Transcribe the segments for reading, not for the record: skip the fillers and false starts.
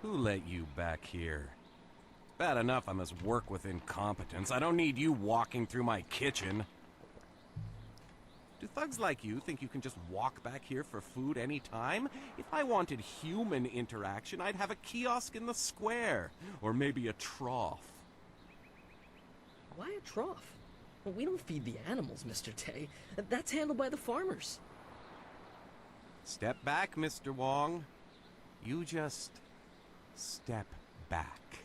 Who let you back here? Bad enough I must work with incompetence. I don't need you walking through my kitchen. Do thugs like you think you can just walk back here for food any time? If I wanted human interaction, I'd have a kiosk in the square. Or maybe a trough. Why a trough? Well, we don't feed the animals, Mr. Tay. That's handled by the farmers. Step back, Mr. Wong. You just step back.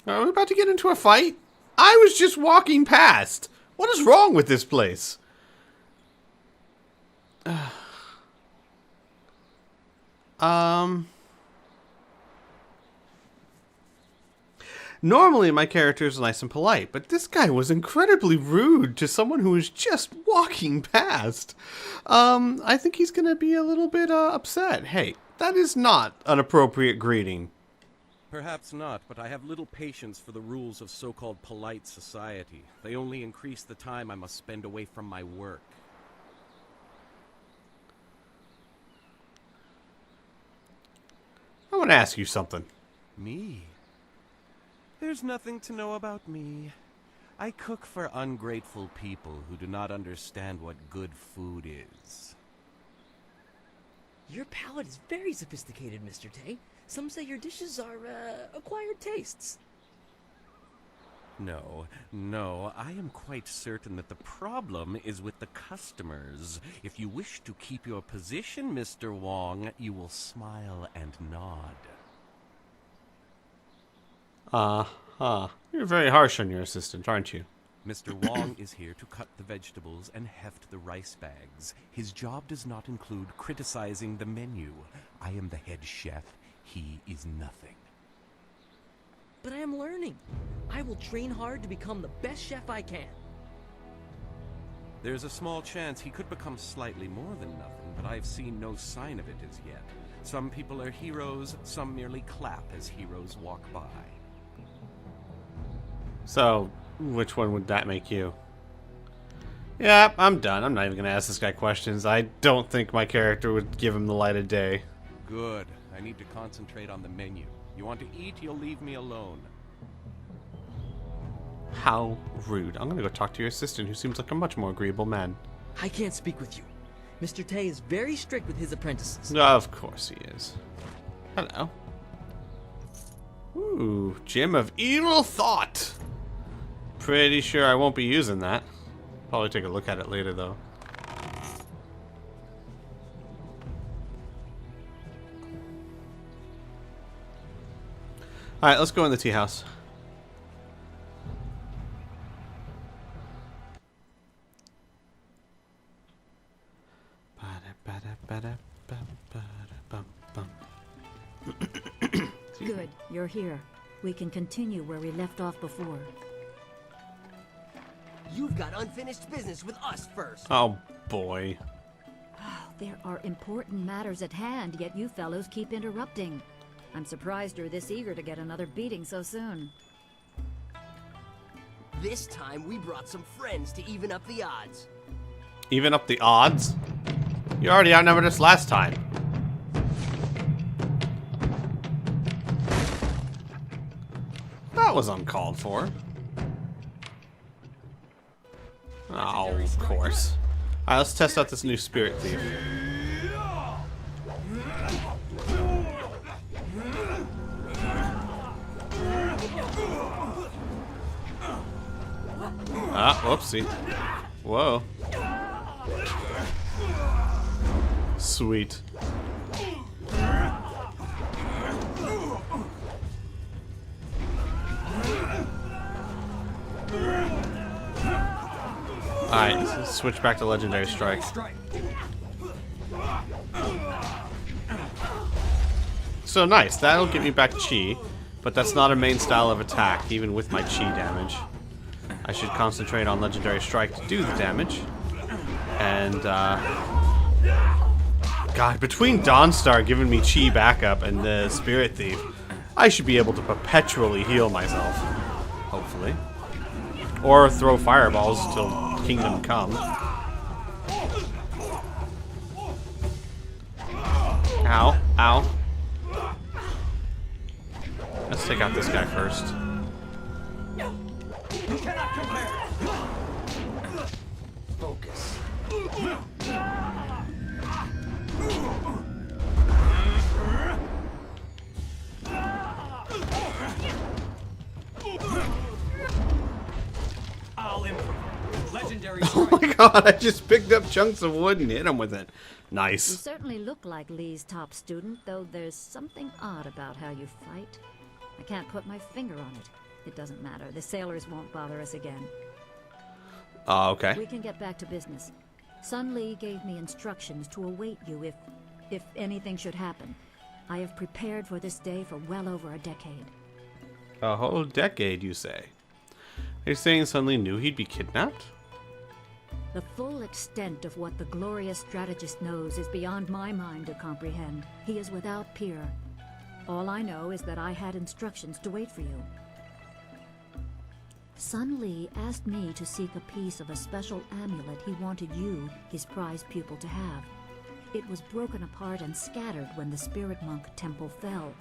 Are we about to get into a fight? I was just walking past. What is wrong with this place? Normally my character is nice and polite, but this guy was incredibly rude to someone who was just walking past. I think he's gonna be a little bit upset. Hey, that is not an appropriate greeting. Perhaps not, but I have little patience for the rules of so-called polite society. They only increase the time I must spend away from my work. I want to ask you something. Me? There's nothing to know about me. I cook for ungrateful people who do not understand what good food is. Your palate is very sophisticated, Mr. Tay. Some say your dishes are, acquired tastes. No, I am quite certain that the problem is with the customers. If you wish to keep your position, Mr. Wong, you will smile and nod. You're very harsh on your assistant, aren't you? Mr. Wong is here to cut the vegetables and heft the rice bags. His job does not include criticizing the menu. I am the head chef. He is nothing. But I am learning. I will train hard to become the best chef I can. There's a small chance he could become slightly more than nothing, but I've seen no sign of it as yet. Some people are heroes, some merely clap as heroes walk by. So, which one would that make you? Yeah, I'm done. I'm not even going to ask this guy questions. I don't think my character would give him the light of day. Good. I need to concentrate on the menu. You want to eat, you'll leave me alone. How rude. I'm going to go talk to your assistant, who seems like a much more agreeable man. I can't speak with you. Mr. Tay is very strict with his apprentices. Of course he is. Hello. Ooh, Gem of Evil Thought. Pretty sure I won't be using that. Probably take a look at it later, though. Alright, let's go in the tea house. Good, you're here. We can continue where we left off before. You've got unfinished business with us first. Oh, boy. There are important matters at hand, yet you fellows keep interrupting. I'm surprised you're this eager to get another beating so soon. This time we brought some friends to even up the odds. Even up the odds? You already outnumbered us last time. That was uncalled for. Oh, of course. Alright, let's test out this new Spirit Thief. Ah, whoopsie. Whoa. Sweet. Alright, let's switch back to Legendary Strike. So nice, that'll give me back Chi, but that's not a main style of attack, even with my Chi damage. I should concentrate on Legendary Strike to do the damage. And, God, between Dawnstar giving me Chi backup and the Spirit Thief, I should be able to perpetually heal myself. Hopefully. Or throw fireballs till Kingdom Come. Ow, ow. Let's take out this guy first. You cannot compare. Focus. I'll improve. Legendary Oh my god, I just picked up chunks of wood and hit him with it. You Nice. certainly look like Lee's top student, though there's something odd about how you fight. I can't put my finger on it. It doesn't matter. The sailors won't bother us again. Okay. We can get back to business. Sun Lee gave me instructions to await you if anything should happen. I have prepared for this day for well over a decade. A whole decade, you say? Are you saying Sun Lee knew he'd be kidnapped? The full extent of what the glorious strategist knows is beyond my mind to comprehend. He is without peer. All I know is that I had instructions to wait for you. Sun Lee asked me to seek a piece of a special amulet he wanted you, his prize pupil, to have. It was broken apart and scattered when the Spirit Monk Temple fell.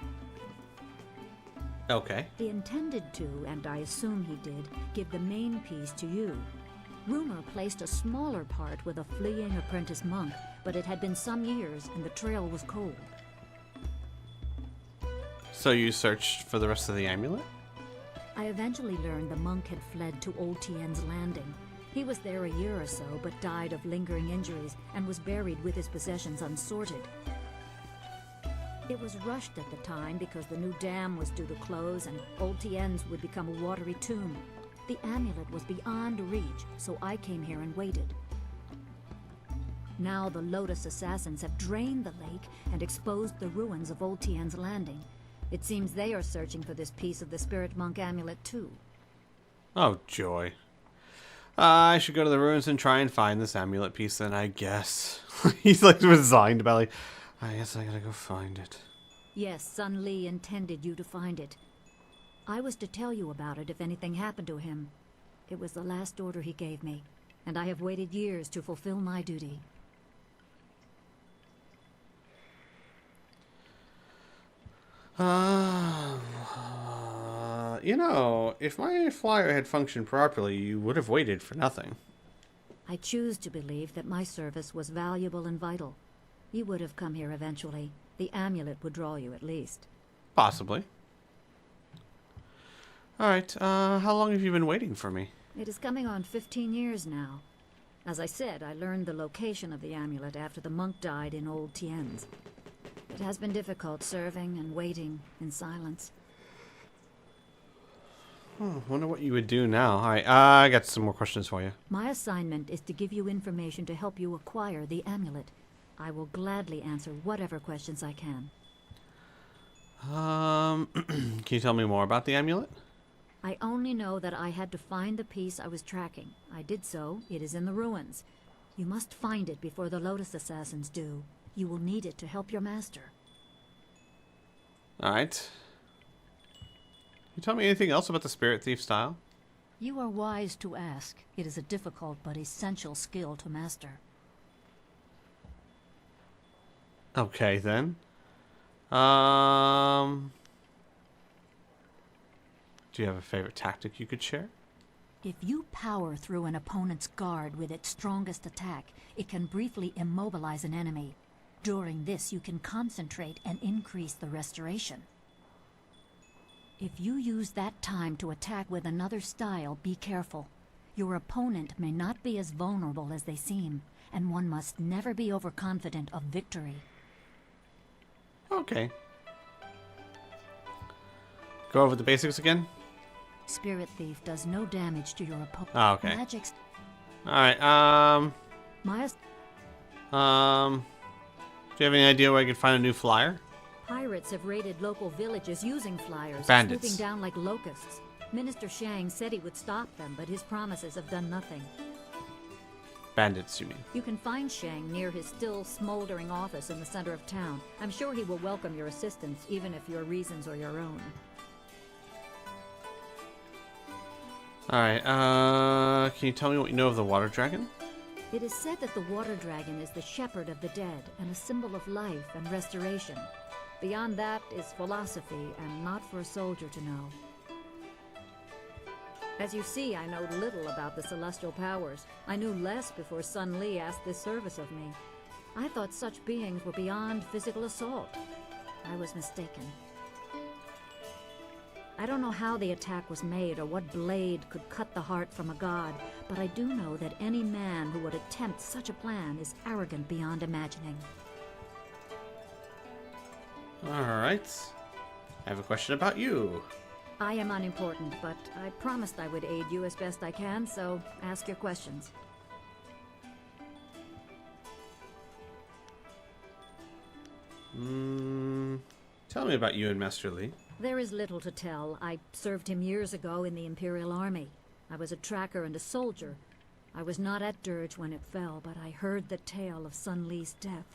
Okay. He intended to, and I assume he did, give the main piece to you. Rumor placed a smaller part with a fleeing apprentice monk, but it had been some years and the trail was cold. So you searched for the rest of the amulet? I eventually learned the monk had fled to Old Tien's Landing. He was there a year or so, but died of lingering injuries and was buried with his possessions unsorted. It was rushed at the time because the new dam was due to close and Old Tien's would become a watery tomb. The amulet was beyond reach, so I came here and waited. Now the Lotus assassins have drained the lake and exposed the ruins of Old Tien's Landing. It seems they are searching for this piece of the Spirit Monk amulet too. Oh, joy. I should go to the ruins and try and find this amulet piece then, I guess. He's like resigned about like, I guess I gotta go find it. Yes, Sun Lee intended you to find it. I was to tell you about it if anything happened to him. It was the last order he gave me, and I have waited years to fulfill my duty. You know, if my flyer had functioned properly, you would have waited for nothing. I choose to believe that my service was valuable and vital. You would have come here eventually. The amulet would draw you at least. Possibly. Alright, how long have you been waiting for me? It is coming on 15 years now. As I said, I learned the location of the amulet after the monk died in Old Tien's. It has been difficult serving and waiting in silence. Wonder what you would do now. Alright, I got some more questions for you. My assignment is to give you information to help you acquire the amulet. I will gladly answer whatever questions I can. Can you tell me more about the amulet? I only know that I had to find the piece I was tracking. I did so. It is in the ruins. You must find it before the Lotus assassins do. You will need it to help your master. Alright. Can you tell me anything else about the Spirit Thief style? You are wise to ask. It is a difficult but essential skill to master. Okay, then. Do you have a favorite tactic you could share? If you power through an opponent's guard with its strongest attack, it can briefly immobilize an enemy. During this, you can concentrate and increase the restoration. If you use that time to attack with another style, be careful. Your opponent may not be as vulnerable as they seem, and one must never be overconfident of victory. Okay. Go over the basics again? Spirit Thief does no damage to your opponent. Oh, okay. Magic's... Alright, Maya... do you have any idea where I could find a new flyer? Pirates have raided local villages using flyers, Bandits. swooping down like locusts. Minister Shang said he would stop them, but his promises have done nothing. Bandits, you mean? You can find Shang near his still smoldering office in the center of town. I'm sure he will welcome your assistance, even if your reasons are your own. Alright, can you tell me what you know of the water dragon? It is said that the water dragon is the shepherd of the dead and a symbol of life and restoration. Beyond that is philosophy, and not for a soldier to know. As you see, I know little about the celestial powers. I knew less before Sun Li asked this service of me. I thought such beings were beyond physical assault. I was mistaken. I don't know how the attack was made or what blade could cut the heart from a god, but I do know that any man who would attempt such a plan is arrogant beyond imagining. Alright. I have a question about you. I am unimportant, but I promised I would aid you as best I can, so ask your questions. Tell me about you and Master Li. There is little to tell. I served him years ago in the Imperial Army. I was a tracker and a soldier. I was not at Dirge when it fell, but I heard the tale of Sun Li's death.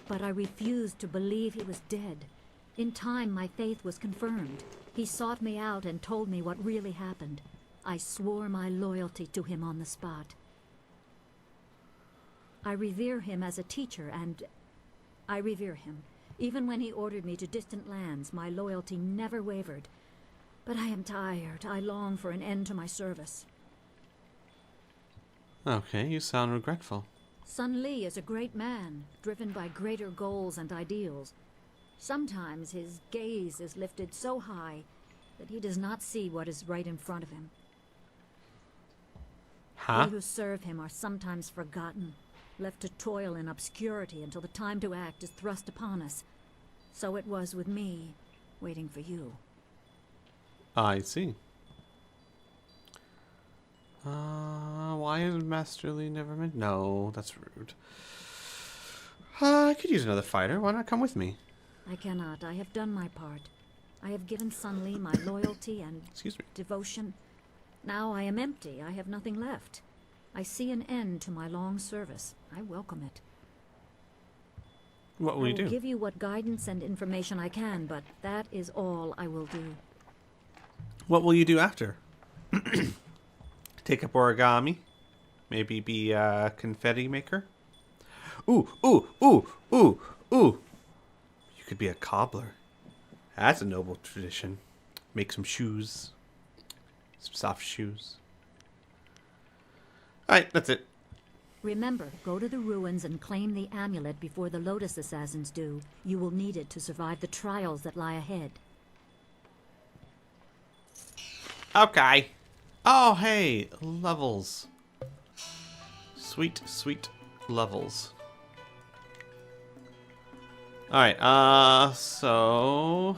But I refused to believe he was dead. In time, my faith was confirmed. He sought me out and told me what really happened. I swore my loyalty to him on the spot. I revere him as a teacher, and I revere him. Even when he ordered me to distant lands, my loyalty never wavered. But I am tired. I long for an end to my service. Okay, you sound regretful. Sun Li is a great man, driven by greater goals and ideals. Sometimes his gaze is lifted so high that he does not see what is right in front of him. Huh? We who serve him are sometimes forgotten, left to toil in obscurity until the time to act is thrust upon us. So it was with me, waiting for you. I see. Why is Master Li never meant? No, that's rude. I could use another fighter. Why not come with me? I cannot. I have done my part. I have given Sun Li my loyalty and Excuse me. devotion. Now I am empty. I have nothing left. I see an end to my long service. I welcome it. What will you I will do? give you what guidance and information I can, but that is all I will do. What will you do after? Take up origami? Maybe be a confetti maker? Ooh, ooh, ooh, ooh, ooh. You could be a cobbler. That's a noble tradition. Make some shoes. Some soft shoes. Alright, that's it. Remember, go to the ruins and claim the amulet before the Lotus Assassins do. You will need it to survive the trials that lie ahead. Okay. Oh, hey, levels. Sweet, sweet levels. Alright, so...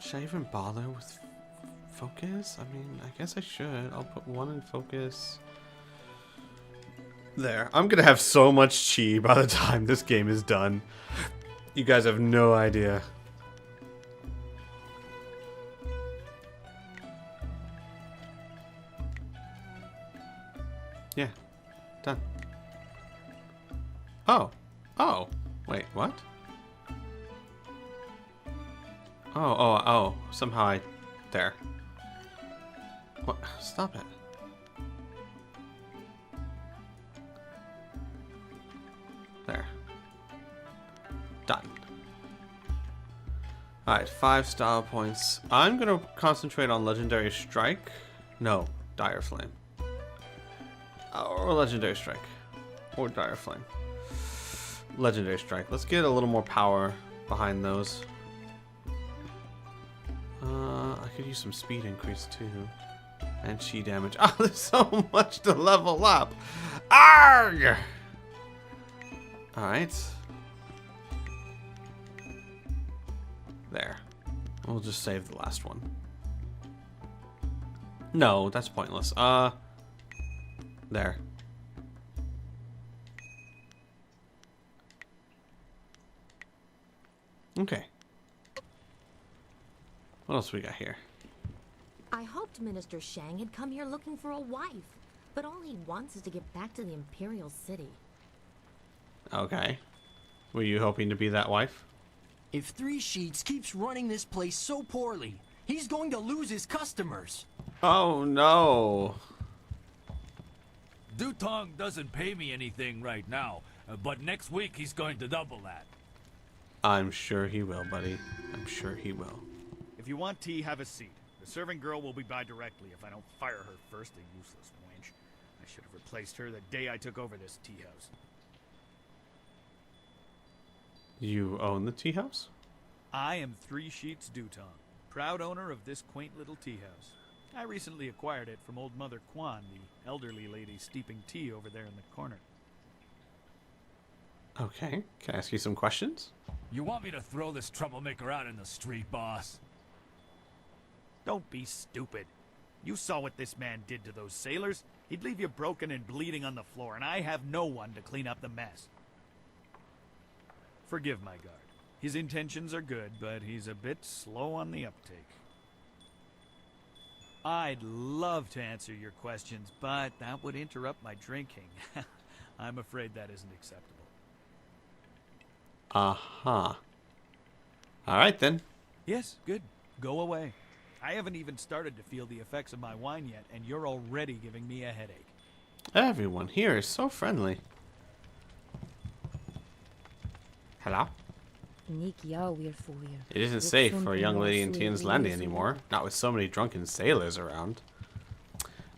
should I even bother with focus? I mean, I guess I should. I'll put one in focus. There. I'm gonna have so much chi by the time this game is done. You guys have no idea. Yeah. Done. Oh. Oh. Wait, what? Oh. Somehow I... There. What? Stop it. There. Done. Alright, 5 style points. I'm gonna concentrate on Legendary Strike. No, Dire Flame. Or Legendary Strike. Or Dire Flame. Legendary Strike. Let's get a little more power behind those. I could use some speed increase too. And chi damage. Oh, there's so much to level up. Arrgh! Alright. There. We'll just save the last one. No, that's pointless. There. Okay. What else we got here? I hoped Minister Shang had come here looking for a wife, but all he wants is to get back to the Imperial City. Okay. Were you hoping to be that wife? If Three Sheets keeps running this place so poorly, he's going to lose his customers. Oh no. Dutong doesn't pay me anything right now, But next week he's going to double that. I'm sure he will, buddy. I'm sure he will. If you want tea, have a seat. The serving girl will be by directly if I don't fire her first, a useless wench. I should have replaced her the day I took over this tea house. You own the tea house? I am 3 Sheets Dutong, proud owner of this quaint little tea house. I recently acquired it from old Mother Kwan, the elderly lady steeping tea over there in the corner. Okay. Can I ask you some questions? You want me to throw this troublemaker out in the street, boss? Don't be stupid. You saw what this man did to those sailors. He'd leave you broken and bleeding on the floor, and I have no one to clean up the mess. Forgive my guard. His intentions are good, but he's a bit slow on the uptake. I'd love to answer your questions, but that would interrupt my drinking. I'm afraid that isn't acceptable. Uh-huh. Alright then. Yes, good. Go away. I haven't even started to feel the effects of my wine yet, and you're already giving me a headache. Everyone here is so friendly. Hello? It isn't safe for a young lady in Tien's Landing anymore. Not with so many drunken sailors around.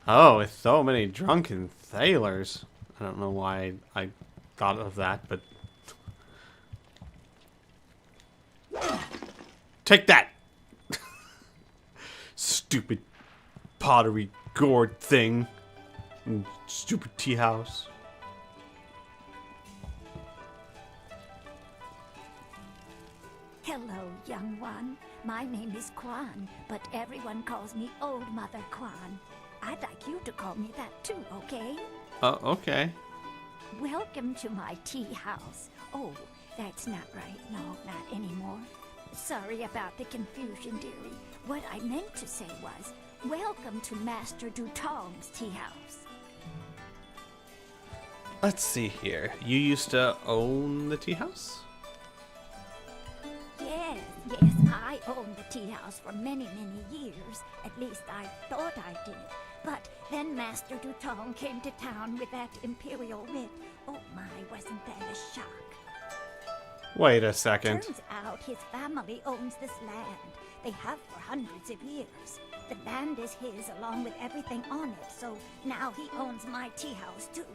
Oh, with so many drunken sailors. I don't know why I thought of that, but... Take that! Stupid pottery gourd thing. Stupid tea house. Hello, young one. My name is Kwan, but everyone calls me Old Mother Kwan. I'd like you to call me that too, okay? Okay. Welcome to my tea house. Oh, that's not right. No, not anymore. Sorry about the confusion, dearie. What I meant to say was, welcome to Master Dutong's tea house. Let's see here. You used to own the tea house? Yes, I owned the tea house for many, many years. At least I thought I did. But then Master Dutong came to town with that imperial writ. Oh my, wasn't that a shock? Wait a second. Turns out his family owns this land. They have for hundreds of years. The land is his along with everything on it, so now he owns my tea house too.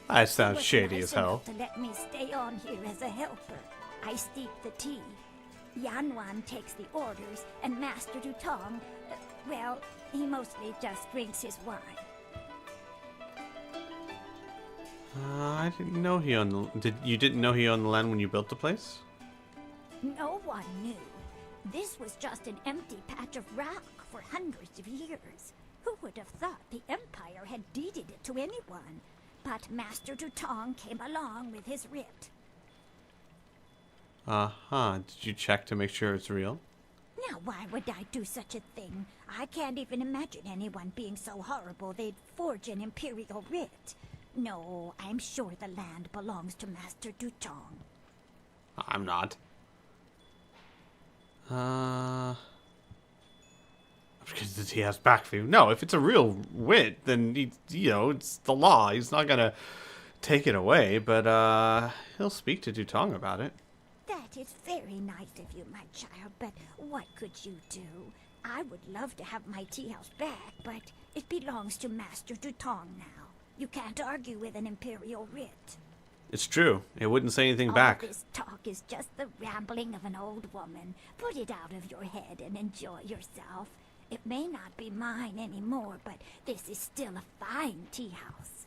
That sounds He was shady nice as hell. enough to let me stay on here as a helper. I steep the tea. Yanwan takes the orders, and Master Dutong, well, he mostly just drinks his wine. I didn't know he owned the... You didn't know he owned the land when you built the place? No one knew. This was just an empty patch of rock for hundreds of years. Who would have thought the Empire had deeded it to anyone? But Master Dutong came along with his writ. Uh-huh. Did you check to make sure it's real? Now, why would I do such a thing? I can't even imagine anyone being so horrible they'd forge an imperial writ. No, I'm sure the land belongs to Master Dutong. I'm not. Because the tea house back for you. No, if it's a real wit, then it's the law. He's not gonna take it away, but he'll speak to Dutong about it. That is very nice of you, my child, but what could you do? I would love to have my tea house back, but it belongs to Master Dutong now. You can't argue with an imperial writ. It's true. It wouldn't say anything back. All this talk is just the rambling of an old woman. Put it out of your head and enjoy yourself. It may not be mine anymore, but this is still a fine tea house.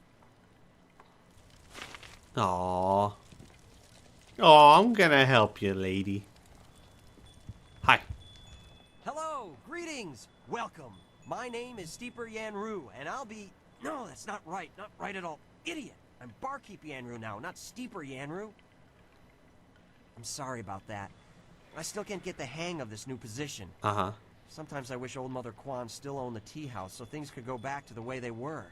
Aww. Oh, I'm gonna help you, lady. Hi. Hello, greetings, welcome. My name is Steeper Yanru, and I'll be... No, that's not right at all. Idiot! I'm Barkeep Yanru now, not Steeper Yanru. I'm sorry about that. I still can't get the hang of this new position. Uh-huh. Sometimes I wish old Mother Kwan still owned the tea house so things could go back to the way they were.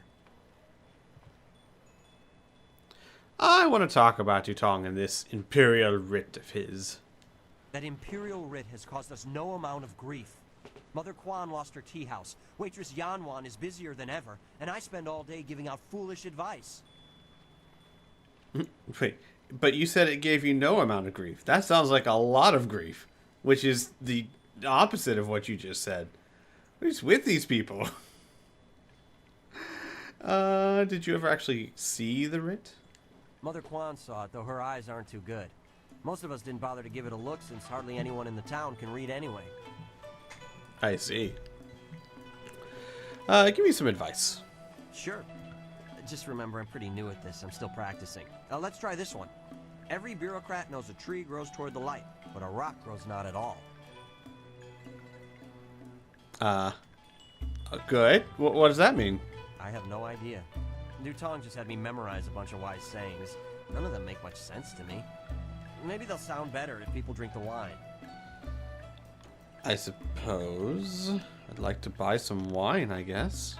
I want to talk about Dutong and this imperial writ of his. That imperial writ has caused us no amount of grief. Mother Kwan lost her tea house, waitress Yanwan is busier than ever, and I spend all day giving out foolish advice. Wait, but you said it gave you no amount of grief. That sounds like a lot of grief, which is the opposite of what you just said. Who's with these people? Did you ever actually see the writ? Mother Kwan saw it, though her eyes aren't too good. Most of us didn't bother to give it a look since hardly anyone in the town can read anyway. I see. Give me some advice. Sure. Just remember, I'm pretty new at this. I'm still practicing. Let's try this one. Every bureaucrat knows a tree grows toward the light, but a rock grows not at all. Good. What does that mean? I have no idea. Dutong just had me memorize a bunch of wise sayings. None of them make much sense to me. Maybe they'll sound better if people drink the wine. I suppose. I'd like to buy some wine, I guess.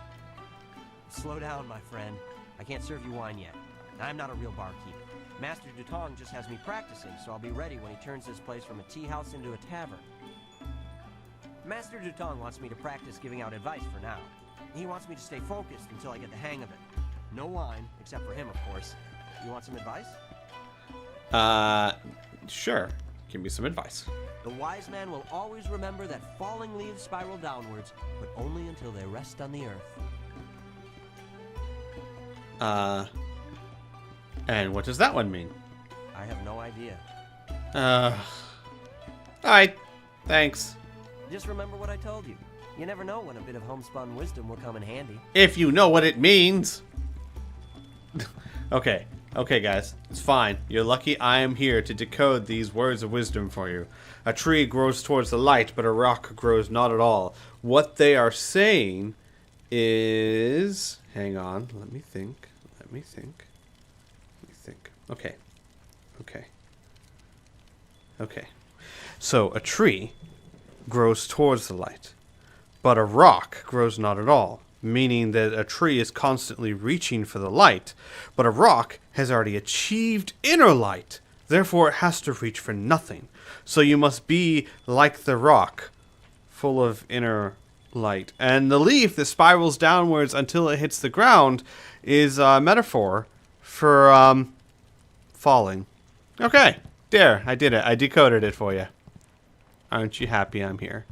Slow down, my friend. I can't serve you wine yet. I'm not a real barkeep. Master Dutong just has me practicing, so I'll be ready when he turns this place from a tea house into a tavern. Master Dutong wants me to practice giving out advice for now. He wants me to stay focused until I get the hang of it. No wine, except for him, of course. You want some advice? Sure. Give me some advice. The wise man will always remember that falling leaves spiral downwards, but only until they rest on the earth. And what does that one mean? I have no idea. Alright. Thanks. Just remember what I told you. You never know when a bit of homespun wisdom will come in handy. If you know what it means. Okay. Okay, guys. It's fine. You're lucky I am here to decode these words of wisdom for you. A tree grows towards the light, but a rock grows not at all. What they are saying is... Hang on. Let me think. Let me think. Let me think. Okay. Okay. Okay. So, a tree grows towards the light, but a rock grows not at all. Meaning that a tree is constantly reaching for the light, but a rock has already achieved inner light. Therefore, it has to reach for nothing. So you must be like the rock, full of inner light. And the leaf that spirals downwards until it hits the ground is a metaphor for falling. Okay, there, I did it. I decoded it for you. Aren't you happy I'm here?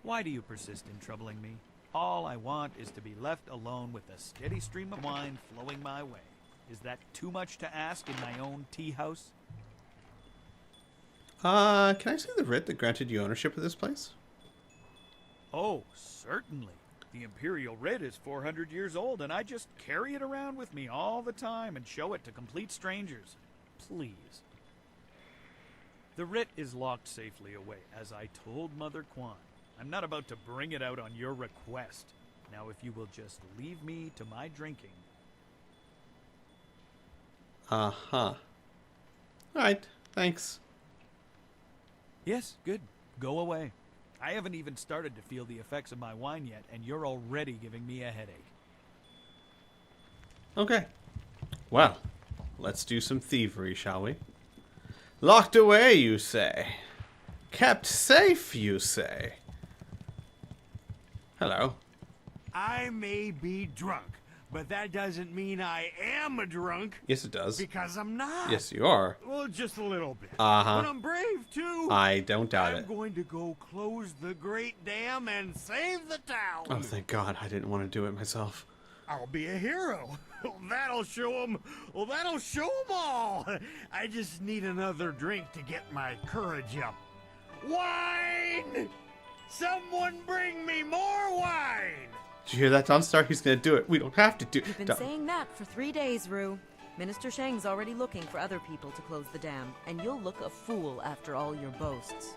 Why do you persist in troubling me? All I want is to be left alone with a steady stream of wine flowing my way. Is that too much to ask in my own tea house? Can I see the writ that granted you ownership of this place? Oh, certainly. The Imperial writ is 400 years old, and I just carry it around with me all the time and show it to complete strangers. Please. The writ is locked safely away, as I told Mother Kwan. I'm not about to bring it out on your request. Now, if you will just leave me to my drinking. Uh-huh. Alright, thanks. Yes, good. Go away. I haven't even started to feel the effects of my wine yet, and you're already giving me a headache. Okay. Well, let's do some thievery, shall we? Locked away, you say? Kept safe, you say? Hello. I may be drunk, but that doesn't mean I am a drunk. Yes, it does. Because I'm not. Yes, you are. Well, just a little bit. Uh-huh. But I'm brave, too. I don't doubt it. I'm going to go close the great dam and save the town. Oh, thank God. I didn't want to do it myself. I'll be a hero. That'll show them. Well, that'll show them all. I just need another drink to get my courage up. Wine! Someone bring me more wine! Did you hear that, Dawnstar? He's going to do it. We don't have to do it. You've been saying that for 3 days, Rue. Minister Shang's already looking for other people to close the dam, and you'll look a fool after all your boasts.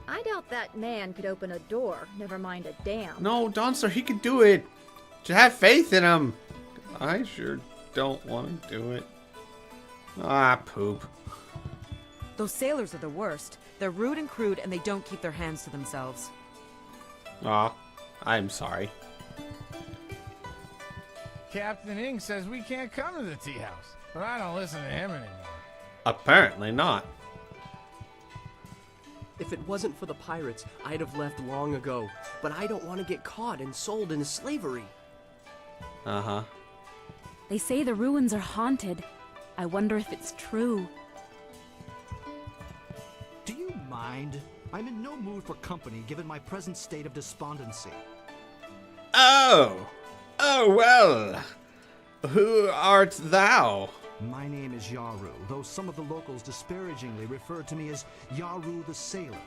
I doubt that man could open a door, never mind a dam. No, Dawnstar, he can do it. Just have faith in him. I sure don't want to do it. Ah, poop. Those sailors are the worst. They're rude and crude, and they don't keep their hands to themselves. Aw, I'm sorry. Captain Ing says we can't come to the tea house, but I don't listen to him anymore. Apparently not. If it wasn't for the pirates, I'd have left long ago. But I don't want to get caught and sold into slavery. Uh-huh. They say the ruins are haunted. I wonder if it's true. Do you mind? I'm in no mood for company given my present state of despondency. Oh! Oh, well! Who art thou? My name is Yaru, though some of the locals disparagingly refer to me as Yaru the Sailor.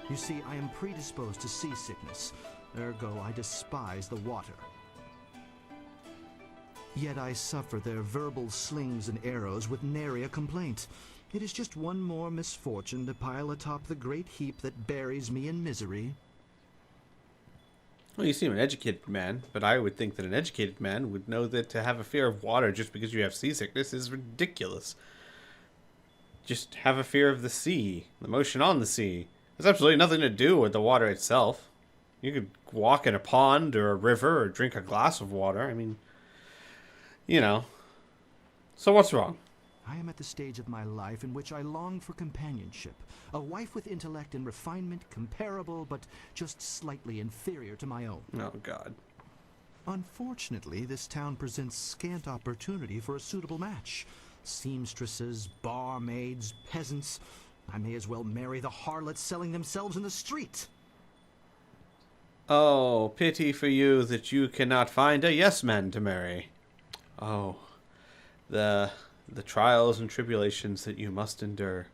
You see, I am predisposed to seasickness, ergo I despise the water. Yet I suffer their verbal slings and arrows with nary a complaint. It is just one more misfortune to pile atop the great heap that buries me in misery. Well, you seem an educated man, but I would think that an educated man would know that to have a fear of water just because you have seasickness is ridiculous. Just have a fear of the sea, the motion on the sea. There's absolutely nothing to do with the water itself. You could walk in a pond or a river or drink a glass of water. I mean, you know. So what's wrong? I am at the stage of my life in which I long for companionship. A wife with intellect and refinement comparable, but just slightly inferior to my own. Oh, God. Unfortunately, this town presents scant opportunity for a suitable match. Seamstresses, barmaids, peasants. I may as well marry the harlots selling themselves in the street. Oh, pity for you that you cannot find a yes-man to marry. Oh, the trials and tribulations that you must endure.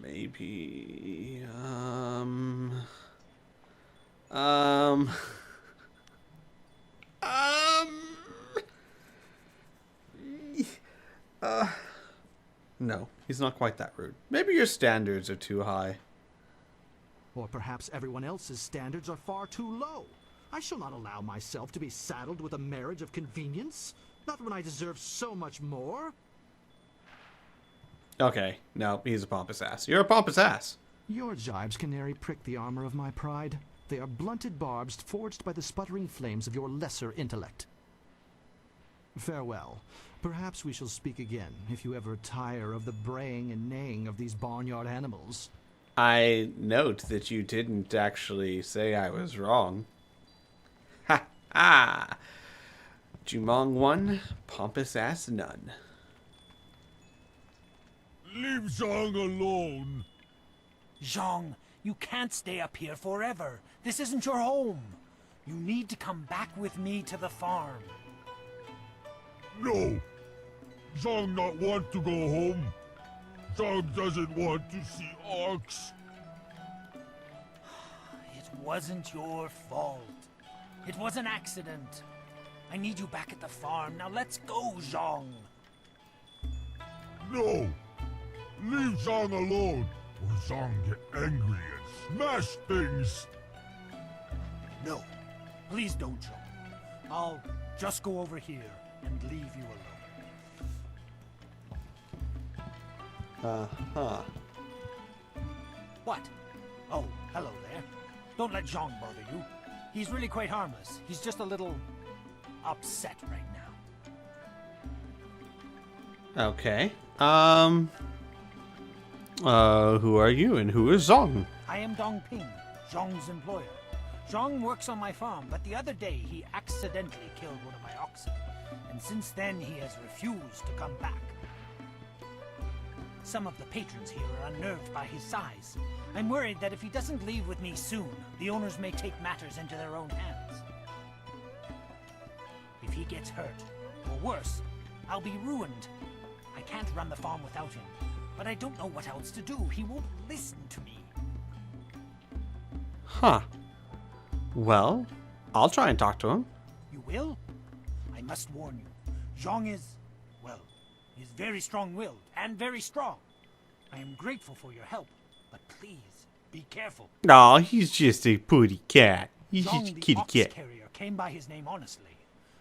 Maybe, no, he's not quite that rude. Maybe your standards are too high. Or perhaps everyone else's standards are far too low. I shall not allow myself to be saddled with a marriage of convenience. Not when I deserve so much more. Okay, no, he's a pompous ass. You're a pompous ass. Your jibes can nary prick the armor of my pride. They are blunted barbs forged by the sputtering flames of your lesser intellect. Farewell. Perhaps we shall speak again, if you ever tire of the braying and neighing of these barnyard animals. I note that you didn't actually say I was wrong. Ha ha! Jumong 1, pompous ass none. Leave Zhang alone. Zhang, you can't stay up here forever. This isn't your home. You need to come back with me to the farm. No. Zhang not want to go home. Zhang doesn't want to see ox. It wasn't your fault. It was an accident. I need you back at the farm. Now let's go, Zhang. No. Leave Zhang alone, or Zhang get angry and smash things. No. Please don't, Zhang. I'll just go over here and leave you alone. Uh-huh. What? Oh, hello there. Don't let Zhang bother you. He's really quite harmless. He's just a little upset right now. Okay. Who are you and who is Zhang? I am Dong Ping, Zhang's employer. Zhang works on my farm, but the other day he accidentally killed one of my oxen. And since then he has refused to come back. Some of the patrons here are unnerved by his size. I'm worried that if he doesn't leave with me soon, the owners may take matters into their own hands. If he gets hurt, or worse, I'll be ruined. I can't run the farm without him, but I don't know what else to do. He won't listen to me. Huh. Well, I'll try and talk to him. You will? I must warn you. Zhang is, well, he's very strong-willed and very strong. I am grateful for your help, but please, be careful. Aw, he's just a putty cat. He's Zhang, just a the kitty ox cat. carrier, came by his name honestly.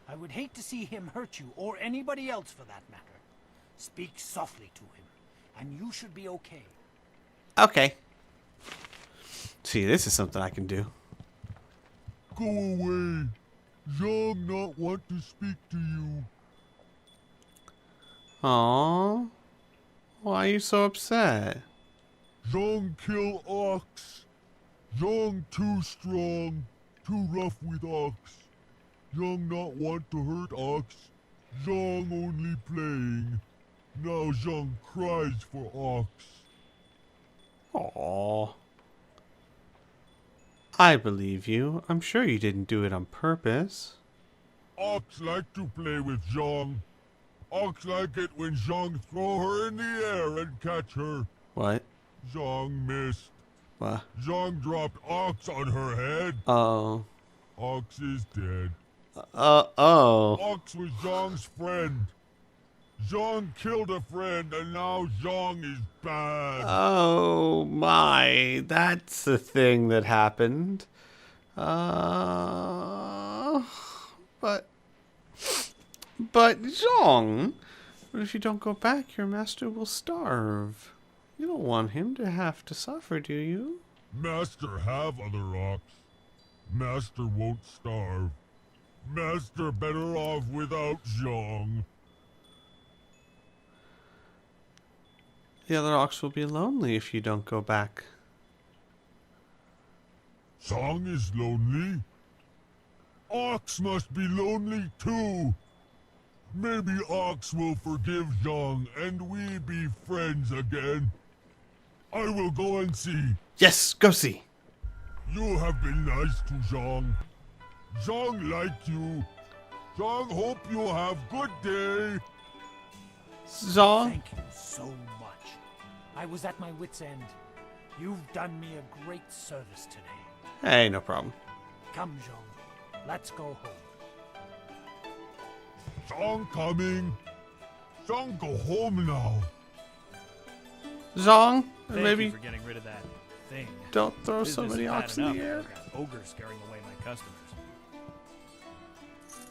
I would hate to see him hurt you, or anybody else for that matter. Speak softly to him, and you should be okay. Okay. See, this is something I can do. Go away. Zhang not want to speak to you. Aww. Why are you so upset? Zhang kill ox. Zhang too strong, too rough with ox. Zhang not want to hurt Ox. Zhang only playing. Now Zhang cries for Ox. Aww. I believe you. I'm sure you didn't do it on purpose. Ox like to play with Zhang. Ox like it when Zhang throw her in the air and catch her. What? Zhang missed. What? Zhang dropped Ox on her head. Oh. Ox is dead. Oh. Ox was Zhang's friend. Zhang killed a friend and now Zhang is bad. Oh my, that's the thing that happened. But Zhang, what if you don't go back? Your master will starve. You don't want him to have to suffer, do you? Master have other Ox. Master won't starve. Master better off without Zhang. The other Ox will be lonely if you don't go back. Zhang is lonely. Ox must be lonely too. Maybe Ox will forgive Zhang and we be friends again. I will go and see. Yes, go see. You have been nice to Zhang. Zhang like you. Zhang hope you have good day. Zhang? Thank you so much. I was at my wit's end. You've done me a great service today. Hey, no problem. Come, Zhang. Let's go home. Zhang coming. Zhang go home now. Zhang, Thank maybe you for getting rid of that thing. don't throw Business so many is bad Ox in enough the air. without that ogre scaring away my customers.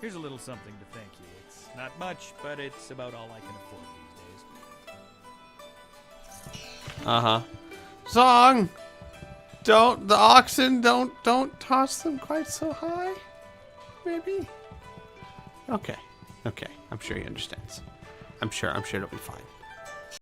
Here's a little something to thank you. It's not much, but it's about all I can afford these days. Uh-huh. Zhang! The oxen, don't toss them quite so high. Maybe? Okay. I'm sure he understands. I'm sure it'll be fine.